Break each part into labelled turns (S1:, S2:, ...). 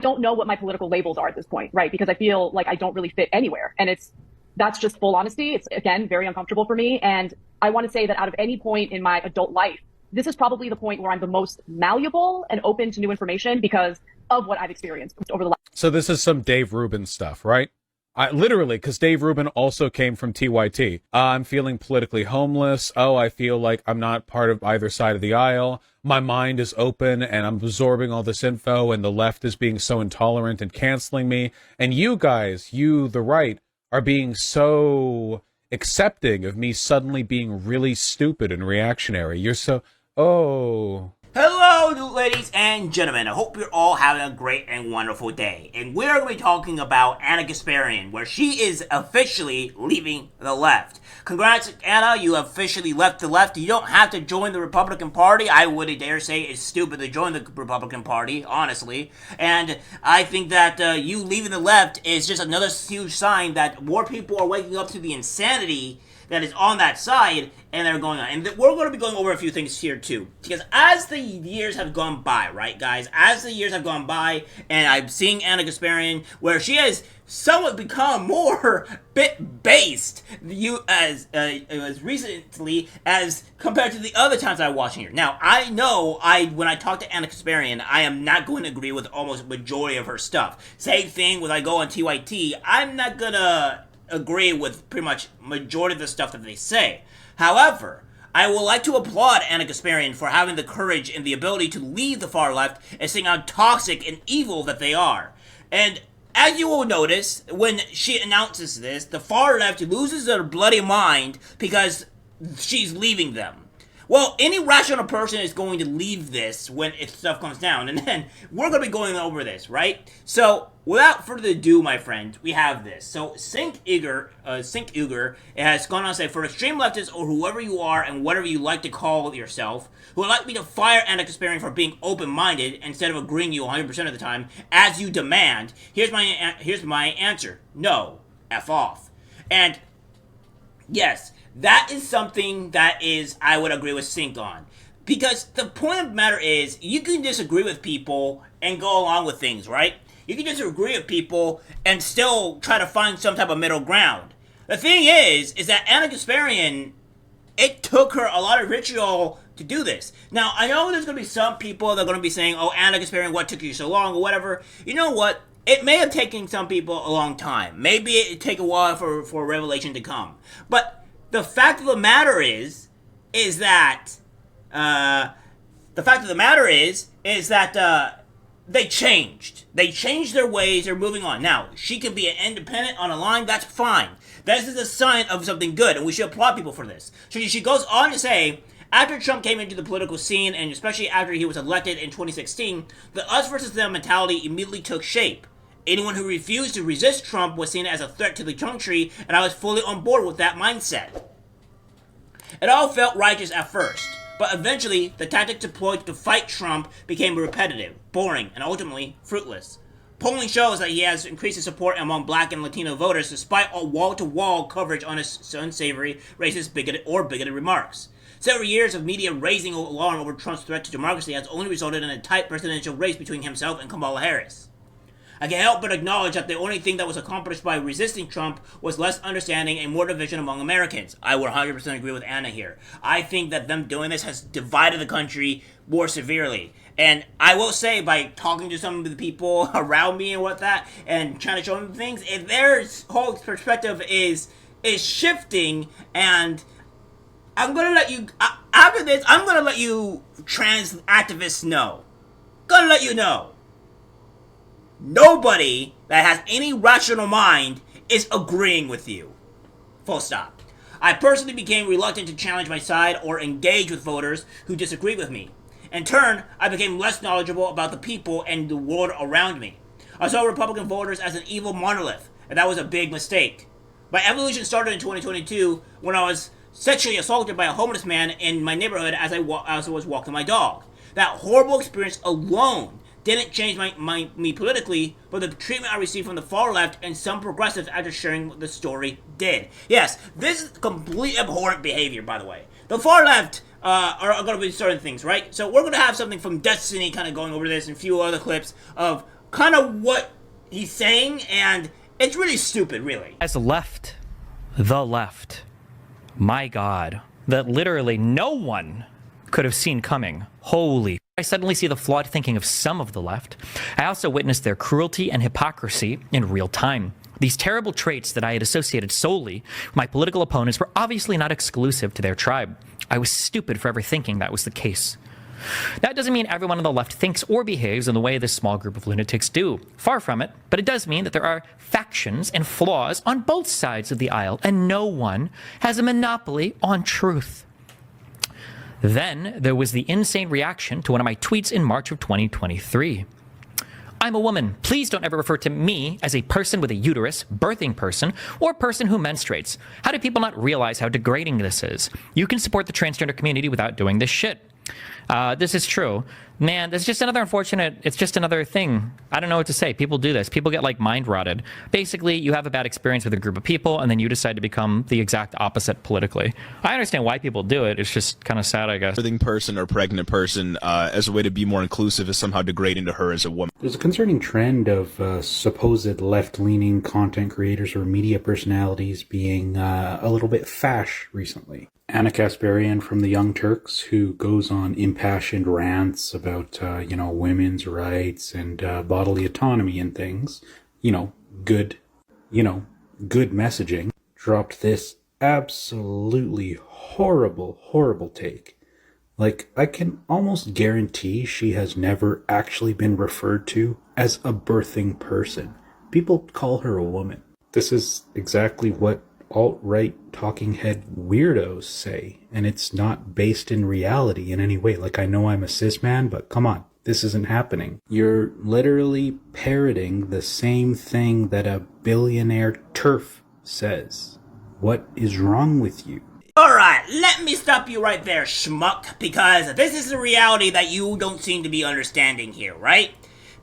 S1: don't know what my political labels are at this point, right? Because I feel like I don't really fit anywhere. And that's just full honesty. It's, again, very uncomfortable for me. And I want to say that out of any point in my adult life, this is probably the point where I'm the most malleable and open to new information because of what I've experienced over the last.
S2: So this is some Dave Rubin stuff, right? Literally, because Dave Rubin also came from TYT. I'm feeling politically homeless. Oh, I feel like I'm not part of either side of the aisle. My mind is open and I'm absorbing all this info, and the left is being so intolerant and canceling me. And you guys, you, the right, are being so accepting of me suddenly being really stupid and reactionary. You're so, oh.
S3: Hello, ladies and gentlemen. I hope you're all having a great and wonderful day. And we're going to be talking about Anna Kasparian, where she is officially leaving the left. Congrats, Anna. You officially left the left. You don't have to join the Republican Party. I wouldn't dare say it's stupid to join the Republican Party, honestly. And I think that you leaving the left is just another huge sign that more people are waking up to the insanity that is on that side, and they're going on. And we're going to be going over a few things here, too. Because as the years have gone by, right, guys? As the years have gone by, and I'm seeing Anna Kasparian, where she has somewhat become more bit-based as recently as compared to the other times I was watching her. Now, I know when I talk to Anna Kasparian, I am not going to agree with almost majority of her stuff. Same thing when I go on TYT, I'm not going to agree with pretty much majority of the stuff that they say. However, I would like to applaud Anna Kasparian for having the courage and the ability to leave the far left and seeing how toxic and evil that they are. And as you will notice, when she announces this, the far left loses their bloody mind because she's leaving them. Well, any rational person is going to leave this when stuff comes down, and then we're going to be going over this, right? So, without further ado, my friends, we have this. So, Sink Uger has gone on to say, for extreme leftists or whoever you are and whatever you like to call yourself, who would like me to fire Anna Kasparian for being open-minded instead of agreeing you 100% of the time, as you demand, here's my answer. No. F off. And, yes, that is something that I would agree with Sink on. Because the point of the matter is, you can disagree with people and go along with things, right? You can disagree with people and still try to find some type of middle ground. The thing is that Anna Kasparian, it took her a lot of ritual to do this. Now, I know there's going to be some people that are going to be saying, oh, Anna Kasparian, what took you so long, or whatever. You know what? It may have taken some people a long time. Maybe it take a while for a revelation to come. But the fact of the matter is that they changed. They changed their ways. They're moving on. Now, she can be an independent on a line. That's fine. This is a sign of something good, and we should applaud people for this. So she goes on to say, after Trump came into the political scene, and especially after he was elected in 2016, the us versus them mentality immediately took shape. Anyone who refused to resist Trump was seen as a threat to the country, and I was fully on board with that mindset. It all felt righteous at first, but eventually, the tactics deployed to fight Trump became repetitive, boring, and ultimately fruitless. Polling shows that he has increased his support among black and Latino voters despite all wall-to-wall coverage on his unsavory, racist, bigoted remarks. Several years of media raising alarm over Trump's threat to democracy has only resulted in a tight presidential race between himself and Kamala Harris. I can't help but acknowledge that the only thing that was accomplished by resisting Trump was less understanding and more division among Americans. I would 100% agree with Anna here. I think that them doing this has divided the country more severely. And I will say, by talking to some of the people around me and what that, and trying to show them things, if their whole perspective is shifting, and I'm gonna let you, after this, I'm gonna let you trans activists know. Gonna let you know. Nobody that has any rational mind is agreeing with you. Full stop. I personally became reluctant to challenge my side or engage with voters who disagree with me. In turn, I became less knowledgeable about the people and the world around me. I saw Republican voters as an evil monolith, and that was a big mistake. My evolution started in 2022 when I was sexually assaulted by a homeless man in my neighborhood as I was walking my dog. That horrible experience alone didn't change me politically, but the treatment I received from the far left and some progressives after sharing the story did. Yes, this is complete abhorrent behavior, by the way. The far left are going to be certain things, right? So we're going to have something from Destiny kind of going over this and a few other clips of kind of what he's saying, and it's really stupid, really.
S4: As the left, my God, that literally no one could have seen coming. Holy. I suddenly see the flawed thinking of some of the left. I also witnessed their cruelty and hypocrisy in real time. These terrible traits that I had associated solely with my political opponents were obviously not exclusive to their tribe. I was stupid for ever thinking that was the case. That doesn't mean everyone on the left thinks or behaves in the way this small group of lunatics do. Far from it, but it does mean that there are factions and flaws on both sides of the aisle, and no one has a monopoly on truth. Then there was the insane reaction to one of my tweets in March of 2023. I'm a woman. Please don't ever refer to me as a person with a uterus, birthing person, or person who menstruates. How do people not realize how degrading this is? You can support the transgender community without doing this shit. This is true. Man, it's just another unfortunate, it's just another thing. I don't know what to say. People do this. People get like mind rotted. Basically, you have a bad experience with a group of people and then you decide to become the exact opposite politically. I understand why people do it. It's just kind of sad, I guess.
S5: Birthing person or pregnant person as a way to be more inclusive is somehow degrading to her as a woman.
S6: There's a concerning trend of supposed left-leaning content creators or media personalities being a little bit fash recently. Anna Kasparian from the Young Turks, who goes on impassioned rants about, women's rights and bodily autonomy and things, good messaging, dropped this absolutely horrible take. Like, I can almost guarantee she has never actually been referred to as a birthing person. People call her a woman. This is exactly what alt-right talking head weirdos say, and it's not based in reality in any way. Like, I know I'm a cis man, but come on, this isn't happening. You're literally parroting the same thing that a billionaire TERF says. What is wrong with you?
S3: Alright, let me stop you right there, schmuck, because this is the reality that you don't seem to be understanding here, right?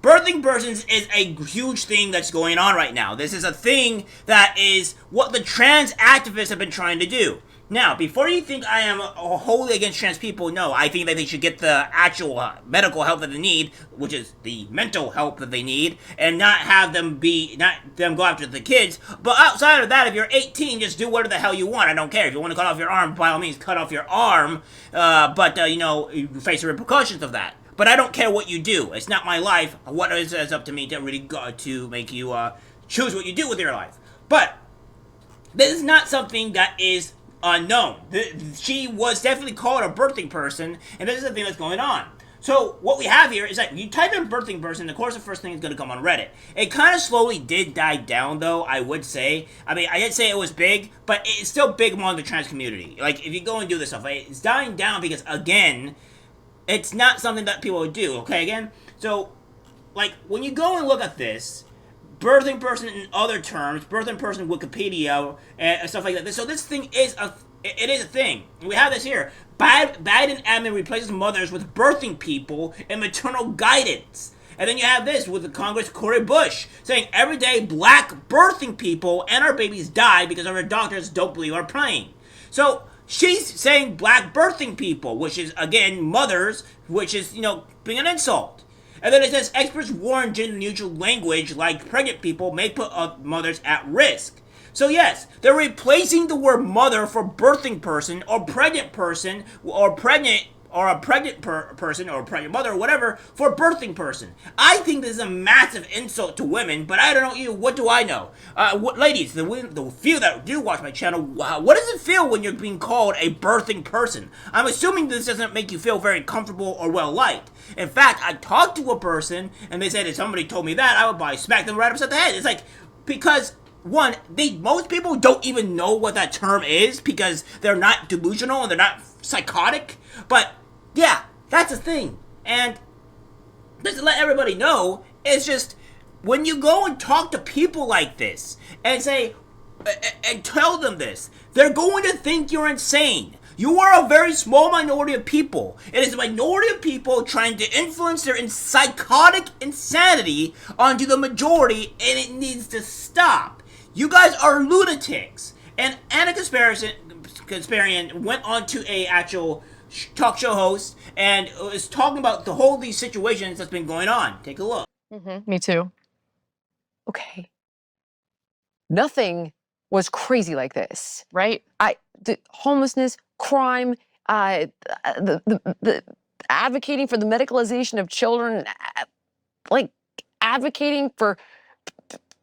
S3: Birthing persons is a huge thing that's going on right now. This is a thing that is what the trans activists have been trying to do. Now, before you think I am wholly against trans people, no, I think that they should get the actual medical help that they need, which is the mental help that they need, and not have them go after the kids. But outside of that, if you're 18, just do whatever the hell you want. I don't care. If you want to cut off your arm, by all means, cut off your arm. But you face the repercussions of that. But I don't care what you do. It's not my life. What is it's up to me to really go to make you choose what you do with your life. But this is not something that is unknown. She was definitely called a birthing person, and this is the thing that's going on. So what we have here is that you type in birthing person, of course the first thing is going to come on Reddit. It kind of slowly did die down, though, I would say. I mean, I didn't say it was big, but it's still big among the trans community. Like, if you go and do this stuff, it's dying down because, again, it's not something that people would do, okay, again? So, like, when you go and look at this, birthing person in other terms, birthing person Wikipedia, and stuff like that. So this thing is a thing. We have this here. Biden admin replaces mothers with birthing people and maternal guidance. And then you have this with the Congress Cory Bush saying every day black birthing people and our babies die because our doctors don't believe our praying. So she's saying black birthing people, which is, again, mothers, which is, being an insult. And then it says, experts warn gender-neutral language like pregnant people may put mothers at risk. So yes, they're replacing the word mother for birthing person or pregnant person or pregnant or a pregnant person or a pregnant mother or whatever for birthing person. I think this is a massive insult to women, but I don't know you. What do I know? Ladies, the few that do watch my channel, what does it feel when you're being called a birthing person? I'm assuming this doesn't make you feel very comfortable or well liked. In fact, I talked to a person and they said if somebody told me that, I would probably smack them right upside the head. It's like, because one, most people don't even know what that term is because they're not delusional and they're not psychotic. But yeah, that's a thing. And just to let everybody know, it's just when you go and talk to people like this and say and tell them this, they're going to think you're insane. You are a very small minority of people. It is a minority of people trying to influence their psychotic insanity onto the majority, and it needs to stop. You guys are lunatics. And Anna Kasparian went on to a actual talk show host and was talking about these situations that's been going on. Take a look.
S1: Me too.
S7: Okay. Nothing was crazy like this,
S1: Right?
S7: The homelessness, crime, the advocating for the medicalization of children, like advocating for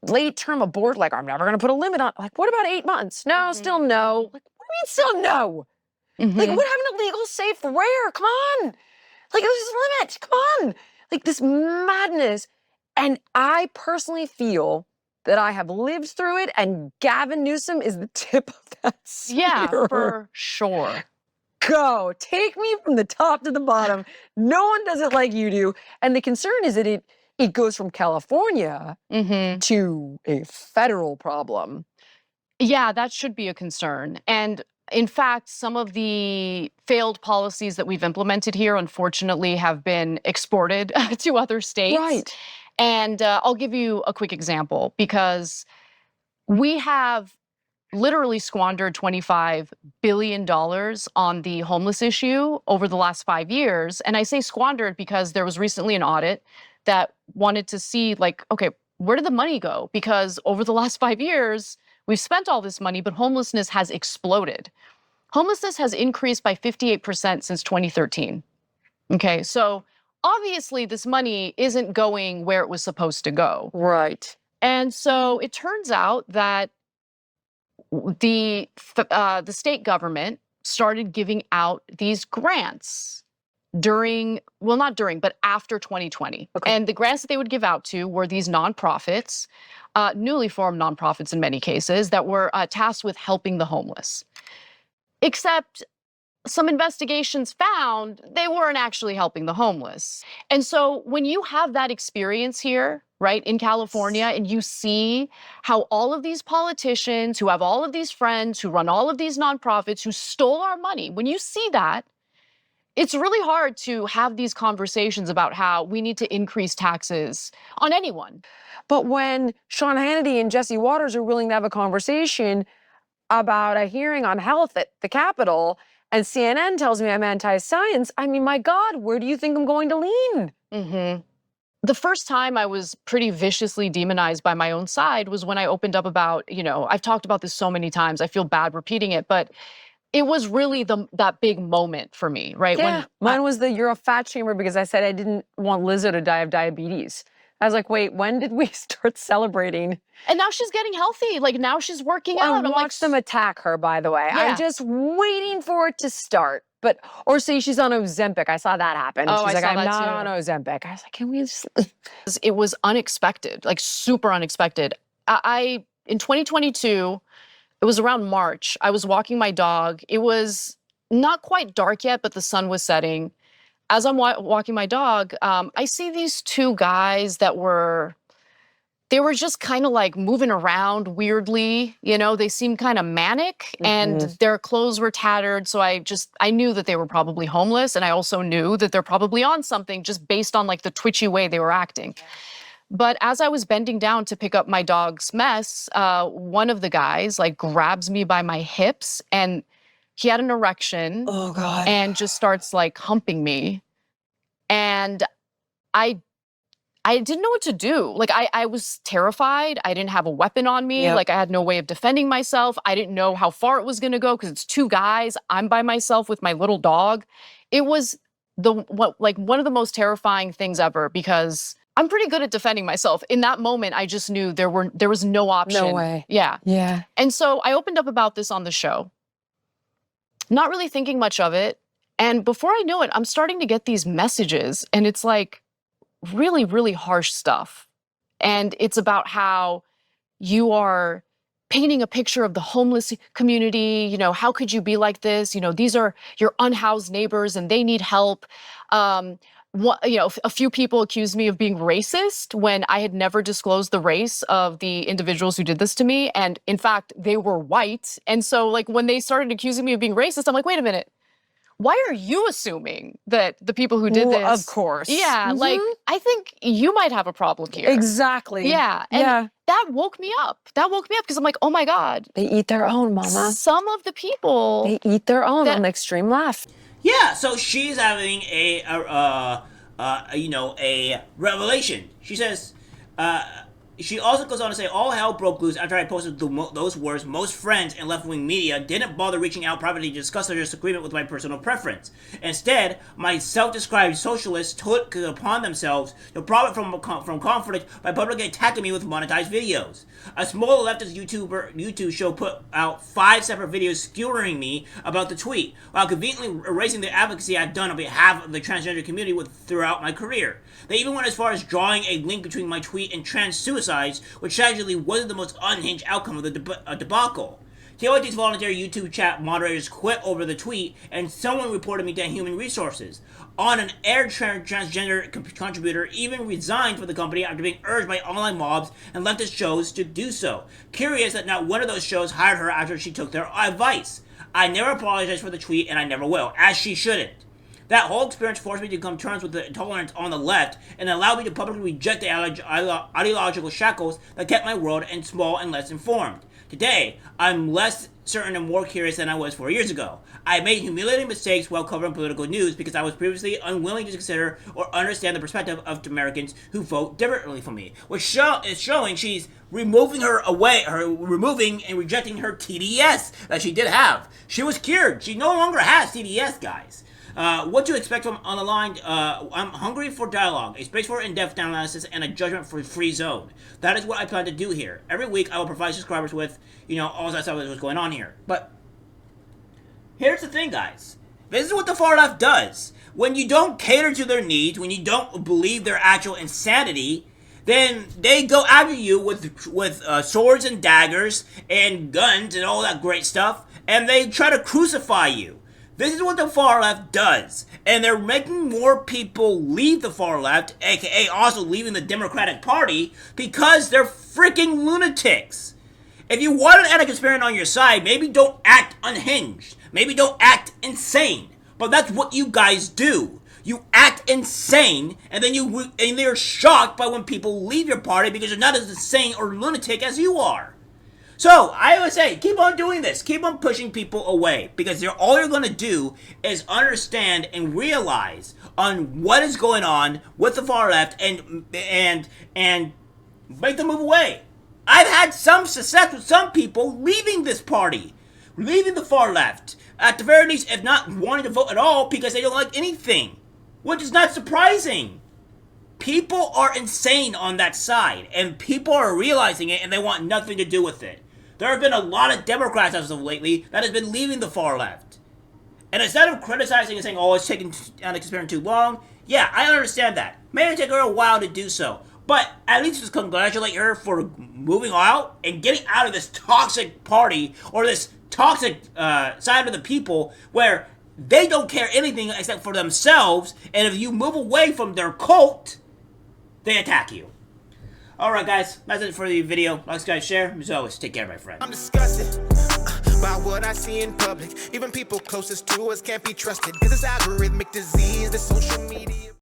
S7: late-term abort. Like, I'm never going to put a limit on. Like, what about 8 months? No, still no. Like, what do you mean still no? Like, what happened to legal, safe, rare? Come on. Like, there's a limit. Come on. Like, this madness. And I personally feel that I have lived through it, and Gavin Newsom is the tip of that spear.
S1: Yeah, for sure.
S7: Go. Take me from the top to the bottom. No one does it like you do. And the concern is that it goes from California to a federal problem.
S1: Yeah, that should be a concern. And in fact, some of the failed policies that we've implemented here, unfortunately, have been exported to other states.
S7: Right.
S1: And I'll give you a quick example, because we have literally squandered $25 billion on the homeless issue over the last 5 years. And I say squandered because there was recently an audit that wanted to see, like, okay, where did the money go? Because over the last 5 years, we've spent all this money, but homelessness has exploded. Homelessness has increased by 58% since 2013. Okay, so obviously this money isn't going where it was supposed to go.
S7: Right.
S1: And so it turns out that the state government started giving out these grants not during, but after 2020.
S7: Okay.
S1: And the grants that they would give out to were these nonprofits, newly formed nonprofits in many cases, that were tasked with helping the homeless. Except some investigations found they weren't actually helping the homeless. And so when you have that experience here, right, in California, and you see how all of these politicians who have all of these friends, who run all of these nonprofits, who stole our money, when you see that, it's really hard to have these conversations about how we need to increase taxes on anyone.
S7: But when Sean Hannity and Jesse Waters are willing to have a conversation about a hearing on health at the Capitol, and CNN tells me I'm anti-science, I mean, my God, where do you think I'm going to lean?
S1: The first time I was pretty viciously demonized by my own side was when I opened up about, I've talked about this so many times, I feel bad repeating it, but it was really that big moment for me, right?
S7: Yeah, mine was you're a fat shamer because I said I didn't want Lizzo to die of diabetes. I was like, wait, when did we start celebrating?
S1: And now she's getting healthy. Like, now she's working out.
S7: I watched them attack her, by the way.
S1: Yeah.
S7: I'm just waiting for it to start. Or say she's on Ozempic. I saw that happen.
S1: Oh,
S7: she's
S1: I
S7: like,
S1: saw
S7: I'm
S1: that
S7: not
S1: too.
S7: on Ozempic. I was like, can we just...
S1: It was unexpected, like super unexpected. In 2022, it was around March, I was walking my dog. It was not quite dark yet, but the sun was setting. As I'm walking my dog, I see these two guys that were just kind of like moving around weirdly. They seemed kind of manic, and their clothes were tattered. So I knew that they were probably homeless. And I also knew that they're probably on something just based on like the twitchy way they were acting. But as I was bending down to pick up my dog's mess, one of the guys like grabs me by my hips, and he had an erection.
S7: Oh, God.
S1: And just starts like humping me. And I didn't know what to do. Like, I was terrified. I didn't have a weapon on me.
S7: Yep.
S1: Like, I had no way of defending myself. I didn't know how far it was going to go because it's two guys. I'm by myself with my little dog. It was one of the most terrifying things ever, because I'm pretty good at defending myself. In that moment, I just knew there was no option.
S7: No way.
S1: Yeah.
S7: Yeah.
S1: And so I opened up about this on the show, not really thinking much of it. And before I know it, I'm starting to get these messages, and it's like really, really harsh stuff. And it's about how you are painting a picture of the homeless community. How could you be like this? These are your unhoused neighbors and they need help. A few people accused me of being racist when I had never disclosed the race of the individuals who did this to me. And in fact, they were white. And so like when they started accusing me of being racist, I'm like, wait a minute. Why are you assuming that the people who did this?
S7: Of course.
S1: Yeah, like, I think you might have a problem here.
S7: Exactly.
S1: Yeah. And that woke me up. Because I'm like, oh my God.
S7: They eat their own, mama.
S1: Some of the people.
S7: They eat their own on the extreme left.
S3: Yeah, so she's having a a revelation. She says, she also goes on to say, all hell broke loose after I posted those words. Most friends and left-wing media didn't bother reaching out privately to discuss their disagreement with my personal preference. Instead, my self-described socialists took it upon themselves to profit from conflict by publicly attacking me with monetized videos. A small leftist YouTube show put out 5 separate videos skewering me about the tweet, while conveniently erasing the advocacy I've done on behalf of the transgender community throughout my career. They even went as far as drawing a link between my tweet and trans suicides, which tragically wasn't the most unhinged outcome of the debacle. TYT's voluntary YouTube chat moderators quit over the tweet, and someone reported me to Human Resources. On an air transgender contributor even resigned from the company after being urged by online mobs and leftist shows to do so. Curious that not one of those shows hired her after she took their advice. I never apologized for the tweet, and I never will, as she shouldn't. That whole experience forced me to come to terms with the intolerance on the left and allowed me to publicly reject the ideological shackles that kept my world small and less informed. Today, I'm less certain and more curious than I was 4 years ago. I made humiliating mistakes while covering political news because I was previously unwilling to consider or understand the perspective of Americans who vote differently from me, which is showing she's removing and rejecting her TDS that she did have. She was cured. She no longer has TDS, guys. What to expect from On the Line? I'm hungry for dialogue, a space for in-depth analysis, and a judgment for free zone. That is what I plan to do here. Every week, I will provide subscribers with, all that stuff that's going on here. But here's the thing, guys. This is what the far left does. When you don't cater to their needs, when you don't believe their actual insanity, then they go after you with swords and daggers and guns and all that great stuff, and they try to crucify you. This is what the far left does. And they're making more people leave the far left, aka also leaving the Democratic Party, because they're freaking lunatics. If you want an anti-Kasparian on your side, maybe don't act unhinged. Maybe don't act insane. But that's what you guys do. You act insane, and then they're shocked by when people leave your party because you're not as insane or lunatic as you are. So, I would say, keep on doing this. Keep on pushing people away. Because all you're going to do is understand and realize on what is going on with the far left and make them move away. I've had some success with some people leaving this party. Leaving the far left. At the very least, if not wanting to vote at all because they don't like anything. Which is not surprising. People are insane on that side. And people are realizing it and they want nothing to do with it. There have been a lot of Democrats as of lately that has been leaving the far left. And instead of criticizing and saying, oh, it's taking anti-Kasparian too long, yeah, I understand that. May take her a while to do so. But at least just congratulate her for moving out and getting out of this toxic party or this toxic side of the people where they don't care anything except for themselves. And if you move away from their cult, they attack you. Alright guys, that's it for the video. Like, guys, share. As always, take care, my friend.
S8: I'm disgusted by what I see in public. Even people closest to us can't be trusted. This is algorithmic disease, the social media.